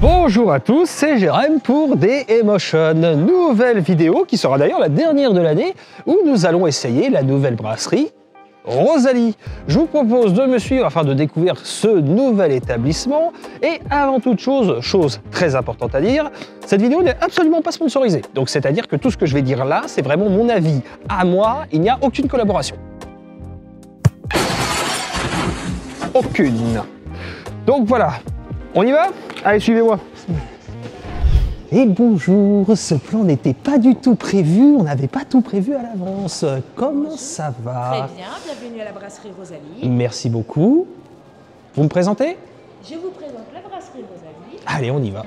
Bonjour à tous, c'est Jérém pour D-Emotion, nouvelle vidéo qui sera d'ailleurs la dernière de l'année où nous allons essayer la nouvelle brasserie Rosalie. Je vous propose de me suivre afin de découvrir ce nouvel établissement et avant toute chose très importante à dire, cette vidéo n'est absolument pas sponsorisée. Donc c'est-à-dire que tout ce que je vais dire là, c'est vraiment mon avis à moi, il n'y a aucune collaboration. Aucune. Donc voilà, on y va? Allez, suivez-moi. Et bonjour, ce plan n'était pas du tout prévu, on n'avait pas tout prévu à l'avance. Comment ça va? Très bien, bienvenue à la brasserie Rosalie. Merci beaucoup. Vous me présentez? Je vous présente la brasserie Rosalie. Allez, on y va.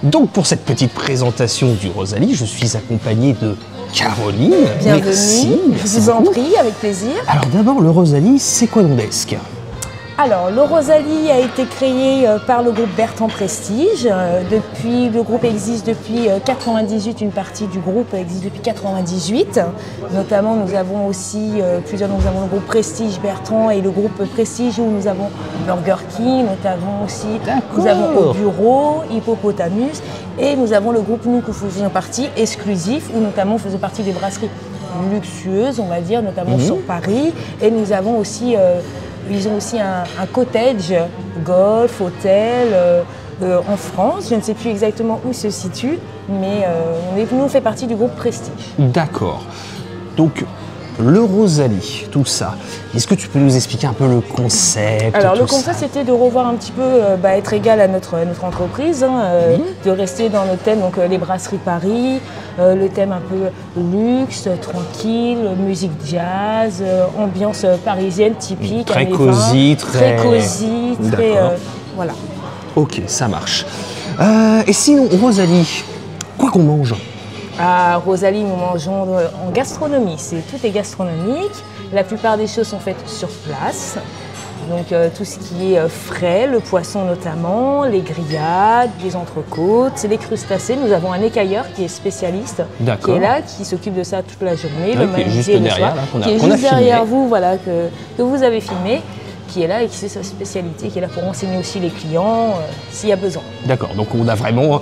Donc pour cette petite présentation du Rosalie, je suis accompagné de Caroline. Bienvenue, merci je vous en beaucoup. prie, avec plaisir. Alors d'abord, le Rosalie, c'est quoi Dondesque? Alors, le Rosalie a été créé par le groupe Bertrand Prestige. Le groupe existe depuis 98, une partie du groupe existe depuis 98. Notamment, nous avons aussi nous avons le groupe Prestige Bertrand et le groupe Prestige où nous avons Burger King, notamment aussi, nous avons Au Bureau, Hippopotamus et nous avons le groupe, nous, que faisons partie exclusif, où notamment faisons partie des brasseries luxueuses, on va dire, notamment sur Paris. Et nous avons aussi ils ont aussi un cottage, golf, hôtel en France. Je ne sais plus exactement où il se situe, mais nous, on fait partie du groupe Prestige. D'accord. Donc, le Rosalie, tout ça, est-ce que tu peux nous expliquer un peu le concept? Alors, le concept, c'était de revoir un petit peu, être égal à notre entreprise, de rester dans le thème, donc les brasseries Paris, le thème un peu luxe, tranquille, musique jazz, ambiance parisienne typique. Très cosy, très cosy, très voilà. Ok, ça marche. Et sinon, Rosalie, quoi qu'on mange? À Rosalie, nous mangeons en gastronomie. Tout est gastronomique. La plupart des choses sont faites sur place. Donc tout ce qui est frais, le poisson notamment, les grillades, les entrecôtes, les crustacés. Nous avons un écailleur qui est spécialiste, qui est là, qui s'occupe de ça toute la journée, le qui est juste derrière, qui est juste derrière vous, voilà, que vous avez filmé, qui est là et qui c'est sa spécialité, qui est là pour renseigner aussi les clients s'il y a besoin. D'accord, donc on a vraiment,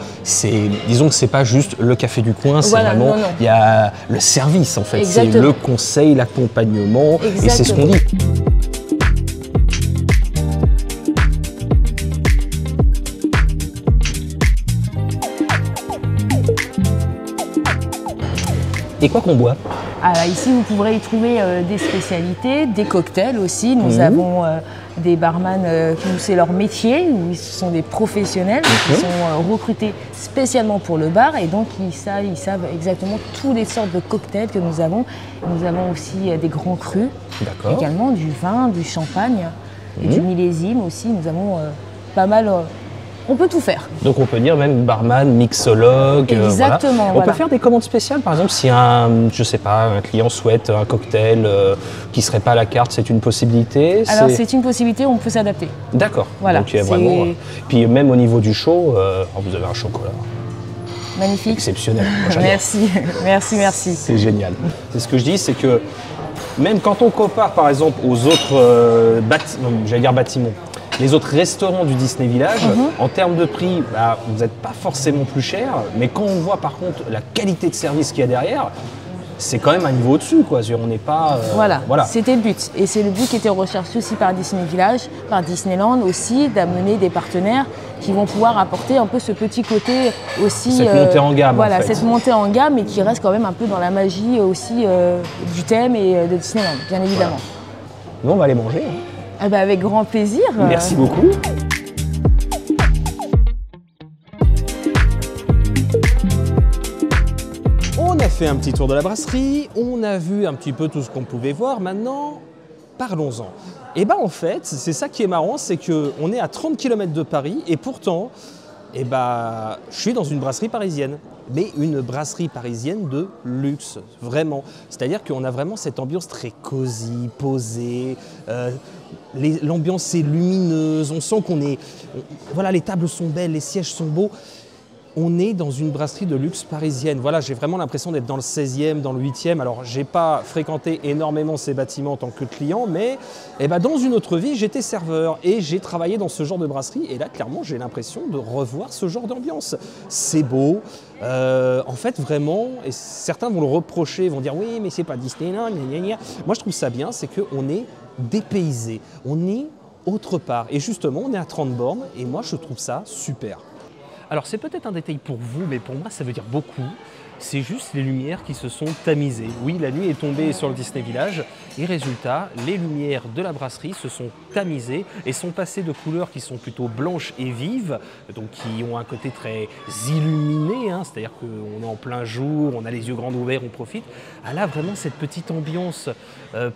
disons que c'est pas juste le café du coin, c'est voilà, vraiment, il y a le service en fait, c'est le conseil, l'accompagnement, et c'est ce qu'on dit. Et quoi qu'on boit? Alors ici, vous pourrez y trouver des spécialités, des cocktails aussi. Nous avons des barman qui c'est leur métier, où ils sont des professionnels qui sont recrutés spécialement pour le bar et donc ils savent exactement toutes les sortes de cocktails que nous avons. Nous avons aussi des grands crus, également du vin, du champagne et du millésime aussi. Nous avons pas mal. On peut tout faire. Donc on peut dire même barman, mixologue. Exactement. Voilà. On peut faire des commandes spéciales, par exemple, si je sais pas, un client souhaite un cocktail qui serait pas à la carte, c'est une possibilité? Alors c'est une possibilité, on peut s'adapter. D'accord. Voilà. Donc il y a vraiment. Puis même au niveau du show, vous avez un chocolat. Magnifique. Exceptionnel. Merci, merci. C'est génial. C'est ce que je dis, c'est que même quand on compare par exemple aux autres bâtiments, les autres restaurants du Disney Village, en termes de prix, vous n'êtes pas forcément plus cher, mais quand on voit par contre la qualité de service qu'il y a derrière, c'est quand même un niveau au-dessus, quoi. On n'est pas. Voilà. C'était le but. Et c'est le but qui était recherché aussi par Disney Village, par Disneyland aussi, d'amener des partenaires qui vont pouvoir apporter un peu ce petit côté aussi. Cette montée en gamme. Voilà, en fait. cette montée en gamme, mais qui reste quand même un peu dans la magie aussi du thème et de Disneyland, bien évidemment. Voilà. Nous, on va aller manger. Avec grand plaisir. Merci beaucoup. On a fait un petit tour de la brasserie, on a vu un petit peu tout ce qu'on pouvait voir. Maintenant, parlons-en. Et en fait, c'est ça qui est marrant, c'est qu'on est à 30 km de Paris et pourtant, Et bah, je suis dans une brasserie parisienne, mais une brasserie parisienne de luxe, vraiment. C'est-à-dire qu'on a vraiment cette ambiance très cosy, posée, l'ambiance est lumineuse, on sent qu'on est... Voilà, les tables sont belles, les sièges sont beaux. On est dans une brasserie de luxe parisienne. Voilà, j'ai vraiment l'impression d'être dans le 16e, dans le 8e. Alors, je n'ai pas fréquenté énormément ces bâtiments en tant que client, mais dans une autre vie, j'étais serveur et j'ai travaillé dans ce genre de brasserie. Et là, clairement, j'ai l'impression de revoir ce genre d'ambiance. C'est beau. En fait, vraiment, et certains vont le reprocher, vont dire « Oui, mais c'est pas Disneyland, gna gna gna ». Moi, je trouve ça bien, c'est qu'on est dépaysé. On est autre part. Et justement, on est à 30 bornes et moi, je trouve ça super. Alors c'est peut-être un détail pour vous, mais pour moi ça veut dire beaucoup. C'est juste les lumières qui se sont tamisées. Oui, la nuit est tombée sur le Disney Village et résultat, les lumières de la brasserie se sont tamisées et sont passées de couleurs qui sont plutôt blanches et vives, donc qui ont un côté très illuminé, hein, c'est-à-dire qu'on est en plein jour, on a les yeux grands ouverts, on profite, à là vraiment cette petite ambiance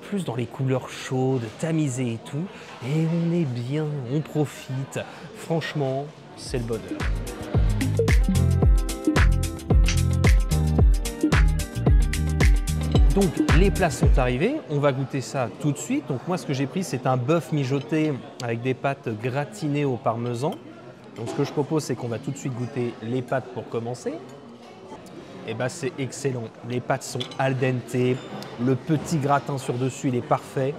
plus dans les couleurs chaudes, tamisées et tout, et on est bien, on profite. Franchement, c'est le bonheur. Donc les plats sont arrivés, on va goûter ça tout de suite. Donc moi ce que j'ai pris c'est un bœuf mijoté avec des pâtes gratinées au parmesan. Donc ce que je propose c'est qu'on va tout de suite goûter les pâtes pour commencer. Et bah c'est excellent, les pâtes sont al dente, le petit gratin sur dessus il est parfait.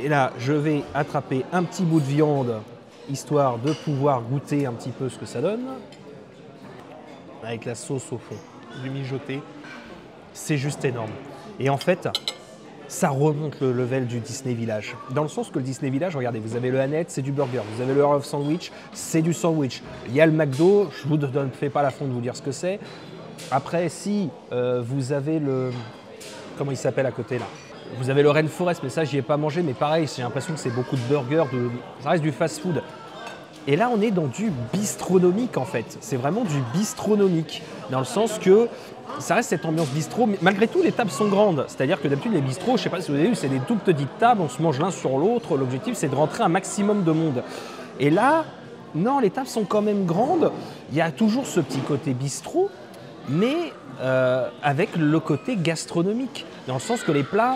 Et là je vais attraper un petit bout de viande histoire de pouvoir goûter un petit peu ce que ça donne. Avec la sauce au fond, du mijoté, c'est juste énorme. Et en fait, ça remonte le level du Disney Village. Dans le sens que le Disney Village, regardez, vous avez le Annette, c'est du burger. Vous avez le Earl of Sandwich, c'est du sandwich. Il y a le McDo, je ne vous fais pas l'affront de vous dire ce que c'est. Après, si vous avez le... Comment il s'appelle à côté là? Vous avez le Rainforest, mais ça, j'y ai pas mangé. Mais pareil, j'ai l'impression que c'est beaucoup de burgers, ça reste du fast-food. Et là, on est dans du bistronomique en fait. C'est vraiment du bistronomique, dans le sens que ça reste cette ambiance bistrot. Mais malgré tout, les tables sont grandes. C'est-à-dire que d'habitude, les bistrots, je ne sais pas si vous avez vu, c'est des toutes petites tables, on se mange l'un sur l'autre. L'objectif, c'est de rentrer un maximum de monde. Et là, non, les tables sont quand même grandes. Il y a toujours ce petit côté bistrot, mais avec le côté gastronomique. Dans le sens que les plats,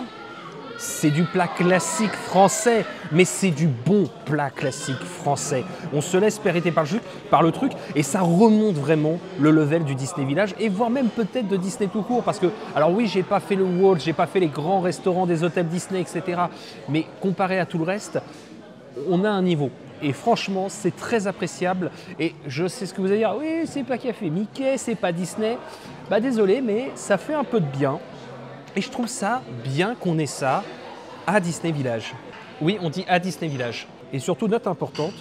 c'est du plat classique français, mais c'est du bon plat classique français. On se laisse péréter par le truc et ça remonte vraiment le level du Disney Village et voire même peut-être de Disney tout court parce que, alors oui, j'ai pas fait le Walt, j'ai pas fait les grands restaurants des hôtels Disney, etc. Mais comparé à tout le reste, on a un niveau. Et franchement, c'est très appréciable. Et je sais ce que vous allez dire, oui, c'est pas qui a fait Mickey, c'est pas Disney. Bah désolé, mais ça fait un peu de bien. Et je trouve ça bien qu'on ait ça à Disney Village. Oui, on dit à Disney Village. Et surtout, note importante,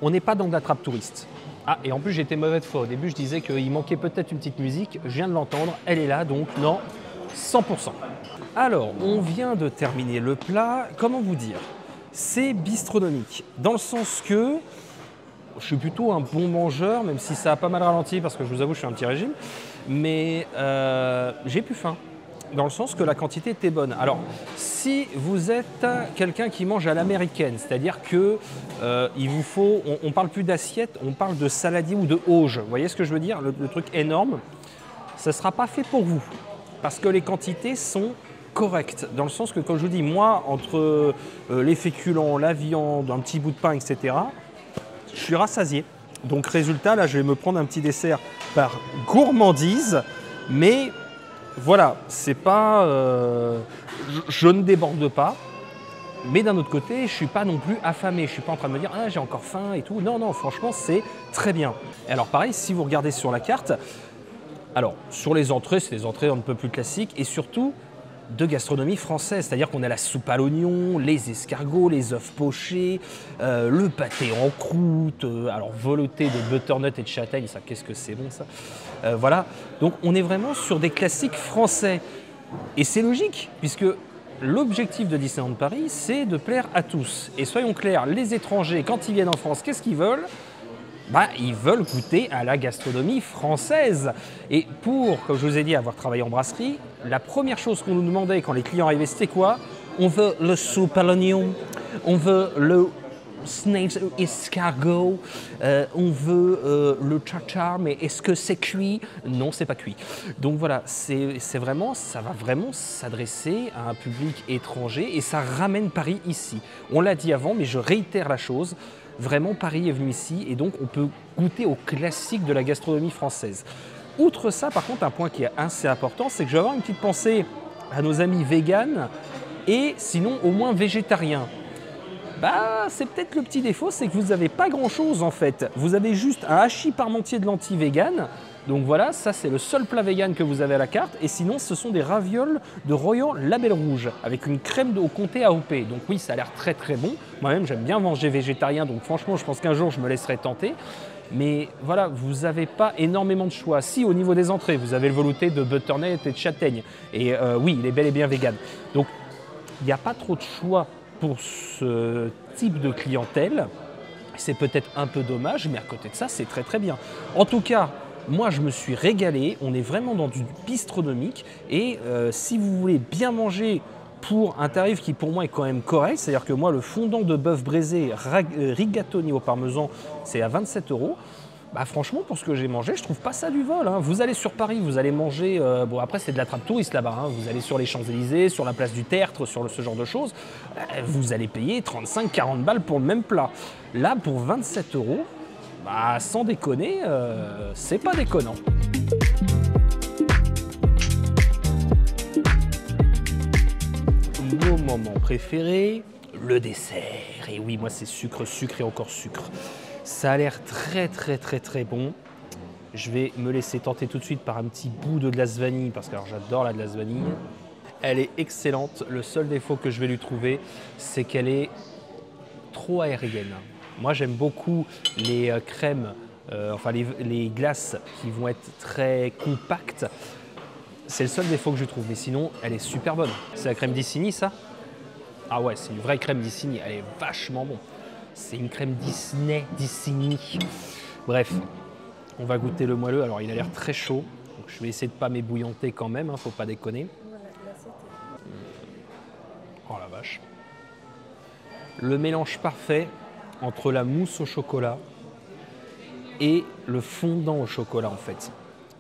on n'est pas dans de la trappe touriste. Ah, et en plus, j'étais mauvaise foi. Au début, je disais qu'il manquait peut-être une petite musique. Je viens de l'entendre, elle est là, donc non, 100%. Alors, on vient de terminer le plat. Comment vous dire? C'est bistronomique, dans le sens que je suis plutôt un bon mangeur, même si ça a pas mal ralenti, parce que je vous avoue, je suis un petit régime. Mais j'ai plus faim. Dans le sens que la quantité était bonne. Alors, si vous êtes quelqu'un qui mange à l'américaine, c'est-à-dire que il vous faut, on parle plus d'assiette, on parle de saladier ou de auge. Vous voyez ce que je veux dire? Le truc énorme, ça ne sera pas fait pour vous, parce que les quantités sont correctes. Dans le sens que, comme je vous dis, moi, entre les féculents, la viande, un petit bout de pain, etc., je suis rassasié. Donc, résultat, là, je vais me prendre un petit dessert par gourmandise, mais voilà, c'est pas, je ne déborde pas, mais d'un autre côté, je ne suis pas non plus affamé. Je ne suis pas en train de me dire « Ah, j'ai encore faim et tout ». Non, non, franchement, c'est très bien. Et alors pareil, si vous regardez sur la carte, alors sur les entrées, c'est des entrées un peu plus classiques et surtout de gastronomie française. C'est-à-dire qu'on a la soupe à l'oignon, les escargots, les œufs pochés, le pâté en croûte, alors velouté de butternut et de châtaigne, ça, qu'est-ce que c'est bon ça. Voilà, donc on est vraiment sur des classiques français. Et c'est logique, puisque l'objectif de Disneyland Paris, c'est de plaire à tous. Et soyons clairs, les étrangers, quand ils viennent en France, qu'est-ce qu'ils veulent? Bah, ils veulent goûter à la gastronomie française. Et pour, comme je vous ai dit, avoir travaillé en brasserie, la première chose qu'on nous demandait quand les clients arrivaient, c'était quoi? On veut le soupe à l'oignon, on veut le snakes, escargot, on veut le tartare, mais est-ce que c'est cuit? Non, c'est pas cuit. Donc voilà, c'est vraiment, ça va vraiment s'adresser à un public étranger et ça ramène Paris ici. On l'a dit avant, mais je réitère la chose. Vraiment, Paris est venu ici et donc on peut goûter aux classiques de la gastronomie française. Outre ça, par contre, un point qui est assez important, c'est que je vais avoir une petite pensée à nos amis véganes et sinon au moins végétariens. Bah, c'est peut-être le petit défaut, c'est que vous n'avez pas grand-chose en fait. Vous avez juste un hachis parmentier de lentilles vegan. Donc voilà, ça c'est le seul plat vegan que vous avez à la carte. Et sinon, ce sont des ravioles de Royan Label Rouge avec une crème au comté AOP. Donc oui, ça a l'air très très bon. Moi-même, j'aime bien manger végétarien. Donc franchement, je pense qu'un jour, je me laisserai tenter. Mais voilà, vous n'avez pas énormément de choix. Si, au niveau des entrées, vous avez le velouté de butternut et de châtaigne. Et oui, il est bel et bien vegan. Donc, il n'y a pas trop de choix pour ce type de clientèle. C'est peut-être un peu dommage, mais à côté de ça, c'est très très bien. En tout cas, moi, je me suis régalé. On est vraiment dans du bistronomique. Et si vous voulez bien manger pour un tarif qui, pour moi, est quand même correct, c'est-à-dire que moi, le fondant de bœuf braisé rigatoni au parmesan, c'est à 27 €. Bah, franchement, pour ce que j'ai mangé, je trouve pas ça du vol. Hein. Vous allez sur Paris, vous allez manger... bon, après, c'est de la trappe touriste là-bas. Hein. Vous allez sur les Champs-Élysées, sur la place du Tertre, sur ce genre de choses. Vous allez payer 35-40 balles pour le même plat. Là, pour 27 €, bah, sans déconner, c'est pas déconnant. Mon moment préféré, le dessert. Et oui, moi, c'est sucre, sucre et encore sucre. Ça a l'air très, très, très, très bon. Je vais me laisser tenter tout de suite par un petit bout de glace vanille, parce que j'adore la glace vanille. Elle est excellente. Le seul défaut que je vais lui trouver, c'est qu'elle est trop aérienne. Moi, j'aime beaucoup les crèmes, enfin les glaces qui vont être très compactes. C'est le seul défaut que je trouve, mais sinon, elle est super bonne. C'est la crème d'Issigny, ça? Ah ouais, c'est une vraie crème d'Issigny. Elle est vachement bonne. C'est une crème d'Issigny. Bref, on va goûter le moelleux. Alors, il a l'air très chaud. Donc, je vais essayer de ne pas m'ébouillanter quand même, hein, faut pas déconner. Oh la vache. Le mélange parfait entre la mousse au chocolat et le fondant au chocolat en fait.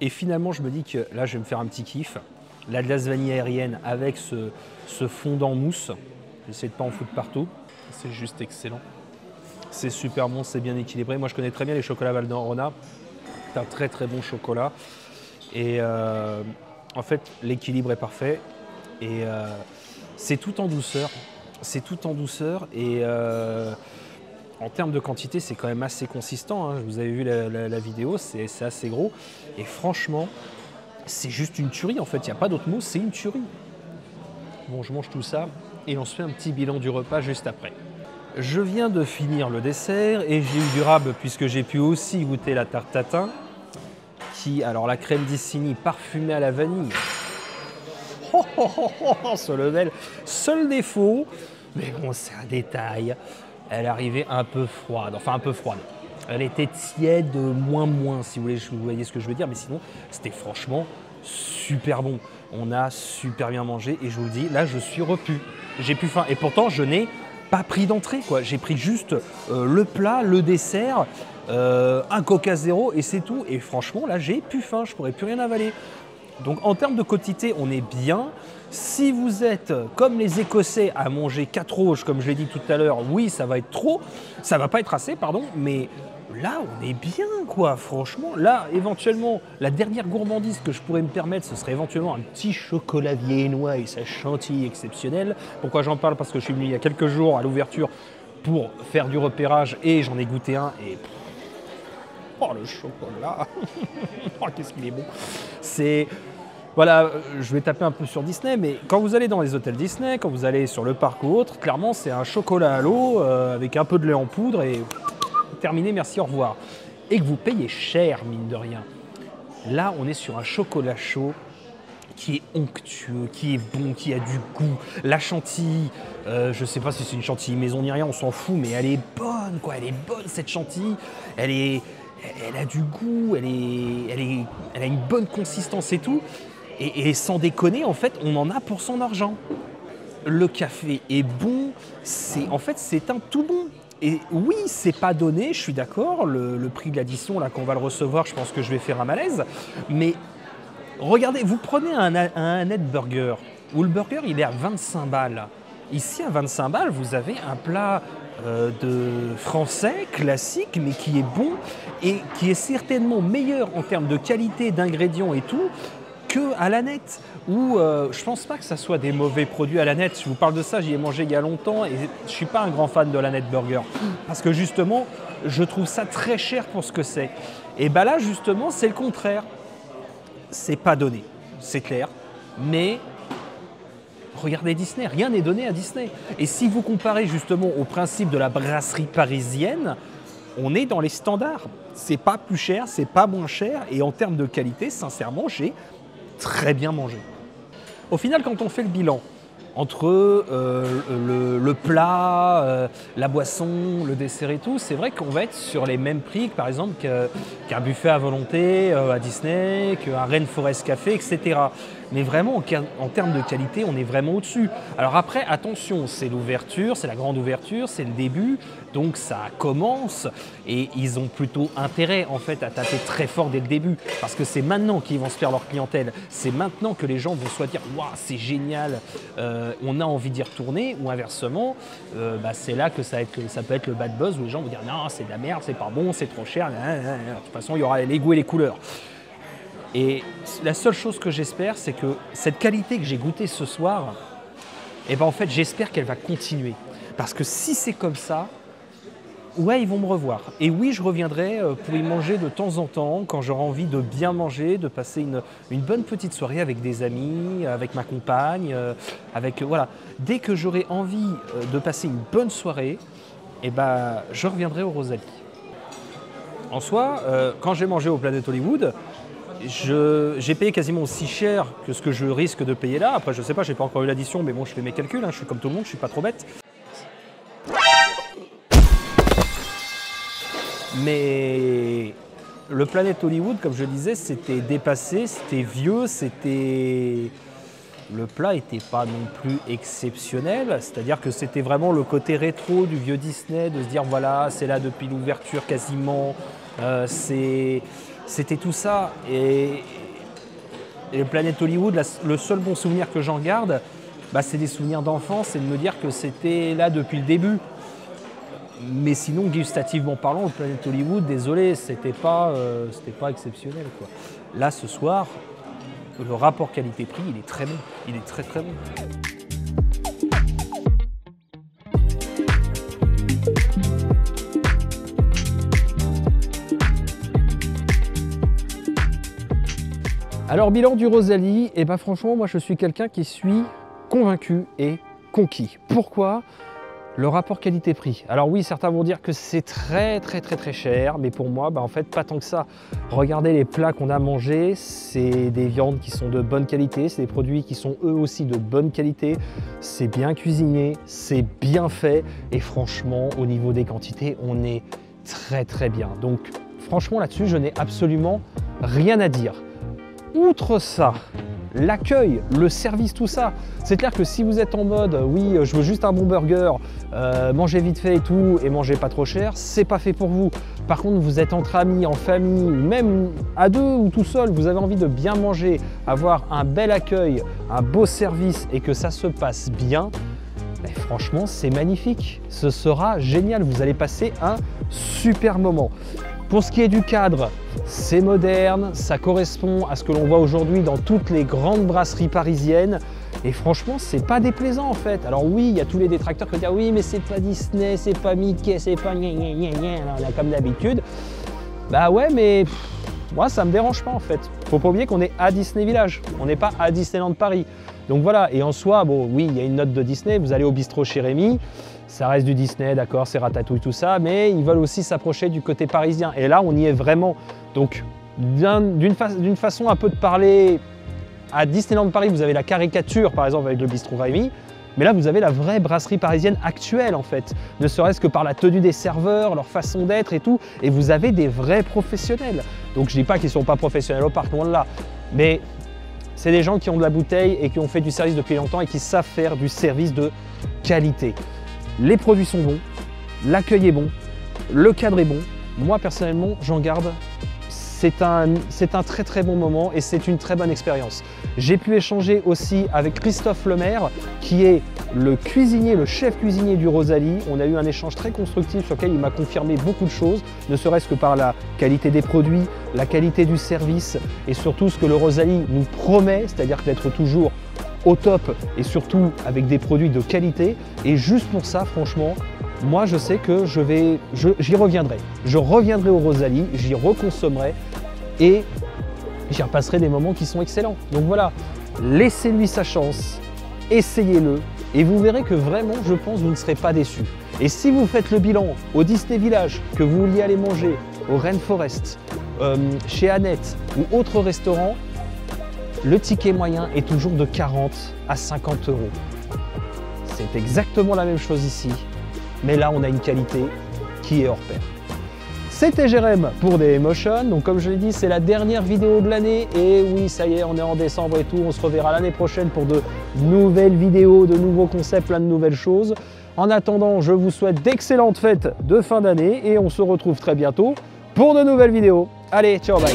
Et finalement je me dis que là je vais me faire un petit kiff. La glace vanille aérienne avec ce fondant mousse. J'essaie de ne pas en foutre partout. C'est juste excellent. C'est super bon, c'est bien équilibré. Moi je connais très bien les chocolats Val d'Arona. C'est un très très bon chocolat. Et en fait l'équilibre est parfait. Et c'est tout en douceur. C'est tout en douceur et en termes de quantité, c'est quand même assez consistant. Hein. Vous avez vu la vidéo, c'est assez gros. Et franchement, c'est juste une tuerie en fait. Il n'y a pas d'autre mot, c'est une tuerie. Bon, je mange tout ça et on se fait un petit bilan du repas juste après. Je viens de finir le dessert et j'ai eu du rab puisque j'ai pu aussi goûter la tarte tatin. Alors la crème d'Issigny parfumée à la vanille. Ce level, seul défaut, mais bon c'est un détail, elle arrivait un peu froide, enfin un peu froide. Elle était tiède, moins, si vous voyez ce que je veux dire, mais sinon c'était franchement super bon. On a super bien mangé et je vous le dis, là je suis repu, j'ai plus faim et pourtant je n'ai pas pris d'entrée quoi. J'ai pris juste le plat, le dessert, un Coca Zéro et c'est tout. Et franchement là j'ai plus faim, je pourrais plus rien avaler. Donc en termes de quantité, on est bien. Si vous êtes comme les Écossais à manger 4 rouges, comme je l'ai dit tout à l'heure, oui, ça va être trop. Ça va pas être assez, pardon, mais là, on est bien, quoi, franchement. Là, éventuellement, la dernière gourmandise que je pourrais me permettre, ce serait éventuellement un petit chocolat viennois et sa chantilly exceptionnelle. Pourquoi j'en parle? Parce que je suis venu il y a quelques jours à l'ouverture pour faire du repérage et j'en ai goûté un et... Oh, le chocolat. Oh, qu'est-ce qu'il est bon. C'est... Voilà, je vais taper un peu sur Disney, mais quand vous allez dans les hôtels Disney, quand vous allez sur le parc ou autre, clairement, c'est un chocolat à l'eau avec un peu de lait en poudre et terminé, merci, au revoir. Et que vous payez cher, mine de rien. Là, on est sur un chocolat chaud qui est onctueux, qui est bon, qui a du goût. La chantilly, je ne sais pas si c'est une chantilly maison ni rien, on s'en fout, mais elle est bonne, quoi. Elle est bonne, cette chantilly. Elle a du goût, elle a une bonne consistance et tout. Et sans déconner, en fait, on en a pour son argent. Le café est bon, en fait, c'est un tout bon. Et oui, c'est pas donné, je suis d'accord, le prix de l'addition, là, qu'on va le recevoir, je pense que je vais faire un malaise. Mais regardez, vous prenez un net burger, où le burger, il est à 25 balles. Ici, à 25 balles, vous avez un plat de français, classique, mais qui est bon et qui est certainement meilleur en termes de qualité, d'ingrédients et tout, qu'à la nette, où je pense pas que ça soit des mauvais produits à la nette. Je vous parle de ça, j'y ai mangé il y a longtemps et je suis pas un grand fan de la nette burger. Parce que justement, je trouve ça très cher pour ce que c'est. Et bien là, justement, c'est le contraire. C'est pas donné, c'est clair, mais regardez Disney, rien n'est donné à Disney. Et si vous comparez justement au principe de la brasserie parisienne, on est dans les standards. C'est pas plus cher, c'est pas moins cher, et en termes de qualité, sincèrement, j'ai très bien mangé. Au final, quand on fait le bilan entre le plat, la boisson, le dessert et tout, c'est vrai qu'on va être sur les mêmes prix que par exemple qu'un buffet à volonté à Disney, qu'un Rainforest Café, etc. Mais vraiment, en termes de qualité, on est vraiment au-dessus. Alors après, attention, c'est l'ouverture, c'est la grande ouverture, c'est le début, donc ça commence et ils ont plutôt intérêt en fait à taper très fort dès le début parce que c'est maintenant qu'ils vont se faire leur clientèle. C'est maintenant que les gens vont soit dire « Waouh, c'est génial, on a envie d'y retourner » ou inversement, c'est là que ça peut être le bad buzz où les gens vont dire « Non, c'est de la merde, c'est pas bon, c'est trop cher. » De toute façon, il y aura les goûts et les couleurs. Et la seule chose que j'espère, c'est que cette qualité que j'ai goûtée ce soir, en fait, j'espère qu'elle va continuer. Parce que si c'est comme ça, ouais, ils vont me revoir. Et oui, je reviendrai pour y manger de temps en temps, quand j'aurai envie de bien manger, de passer une bonne petite soirée avec des amis, avec ma compagne, voilà. Dès que j'aurai envie de passer une bonne soirée, je reviendrai au Rosalie. En soi, quand j'ai mangé au Planet Hollywood, j'ai payé quasiment aussi cher que ce que je risque de payer là. Après, je sais pas, j'ai pas encore eu l'addition, mais bon, je fais mes calculs, je suis comme tout le monde, je suis pas trop bête. Mais le Planet Hollywood, comme je disais, c'était dépassé, c'était vieux, le plat n'était pas non plus exceptionnel, c'est-à-dire que c'était vraiment le côté rétro du vieux Disney, de se dire voilà, c'est là depuis l'ouverture quasiment, c'était tout ça. Et le Planet Hollywood, le seul bon souvenir que j'en garde, c'est des souvenirs d'enfance, c'est de me dire que c'était là depuis le début. Mais sinon, gustativement parlant, le Planet Hollywood, désolé, c'était pas exceptionnel, quoi. Là, ce soir, le rapport qualité-prix, il est très bon. Il est très très bon. Alors, bilan du Rosalie, franchement, moi je suis quelqu'un qui suis convaincu et conquis. Pourquoi ? Le rapport qualité-prix. Alors oui, certains vont dire que c'est très cher, mais pour moi, en fait, pas tant que ça. Regardez les plats qu'on a mangés, c'est des viandes qui sont de bonne qualité, c'est des produits qui sont eux aussi de bonne qualité, c'est bien cuisiné, c'est bien fait, et franchement, au niveau des quantités, on est très bien. Donc franchement, là-dessus, je n'ai absolument rien à dire. Outre ça, l'accueil, le service, tout ça. C'est clair que si vous êtes en mode oui, je veux juste un bon burger, manger vite fait et tout, et manger pas trop cher, c'est pas fait pour vous. Par contre, vous êtes entre amis, en famille, ou même à deux ou tout seul, vous avez envie de bien manger, avoir un bel accueil, un beau service et que ça se passe bien, franchement, c'est magnifique. Ce sera génial, vous allez passer un super moment. Pour ce qui est du cadre, c'est moderne, ça correspond à ce que l'on voit aujourd'hui dans toutes les grandes brasseries parisiennes. Et franchement, c'est pas déplaisant en fait. Alors oui, il y a tous les détracteurs qui disent oui, mais c'est pas Disney, c'est pas Mickey, c'est pas gna gna gna gna, là, comme d'habitude. Bah ouais, mais moi ça me dérange pas en fait. Faut pas oublier qu'on est à Disney Village, on n'est pas à Disneyland Paris. Donc voilà, et en soi, bon oui, il y a une note de Disney, vous allez au bistrot chez Rémi, ça reste du Disney, d'accord, c'est Ratatouille, tout ça, mais ils veulent aussi s'approcher du côté parisien. Et là, on y est vraiment. Donc, d'une façon un peu de parler, à Disneyland Paris, vous avez la caricature, par exemple, avec le bistrot Rémi, mais là, vous avez la vraie brasserie parisienne actuelle, en fait, ne serait-ce que par la tenue des serveurs, leur façon d'être et tout, et vous avez des vrais professionnels. Donc, je dis pas qu'ils sont pas professionnels au parc, loin de là, mais c'est des gens qui ont de la bouteille et qui ont fait du service depuis longtemps et qui savent faire du service de qualité. Les produits sont bons, l'accueil est bon, le cadre est bon. Moi personnellement, j'en garde. C'est un très très bon moment et c'est une très bonne expérience. J'ai pu échanger aussi avec Christophe Lemaire, qui est le cuisinier, le chef cuisinier du Rosalie. On a eu un échange très constructif sur lequel il m'a confirmé beaucoup de choses, ne serait-ce que par la qualité des produits, la qualité du service et surtout ce que le Rosalie nous promet, c'est-à-dire d'être toujours au top et surtout avec des produits de qualité. Et juste pour ça, franchement, moi je sais que j'y reviendrai. Je reviendrai au Rosalie, j'y reconsommerai et j'y repasserai des moments qui sont excellents. Donc voilà, laissez-lui sa chance, essayez-le et vous verrez que vraiment, je pense, vous ne serez pas déçus. Et si vous faites le bilan au Disney Village, que vous vouliez aller manger au Rainforest, chez Annette ou autre restaurant, le ticket moyen est toujours de 40 à 50 euros. C'est exactement la même chose ici, mais là on a une qualité qui est hors pair. C'était Jérém pour Dailymotion. Donc comme je l'ai dit, c'est la dernière vidéo de l'année. Et oui, ça y est, on est en décembre et tout. On se reverra l'année prochaine pour de nouvelles vidéos, de nouveaux concepts, plein de nouvelles choses. En attendant, je vous souhaite d'excellentes fêtes de fin d'année et on se retrouve très bientôt pour de nouvelles vidéos. Allez, ciao, bye.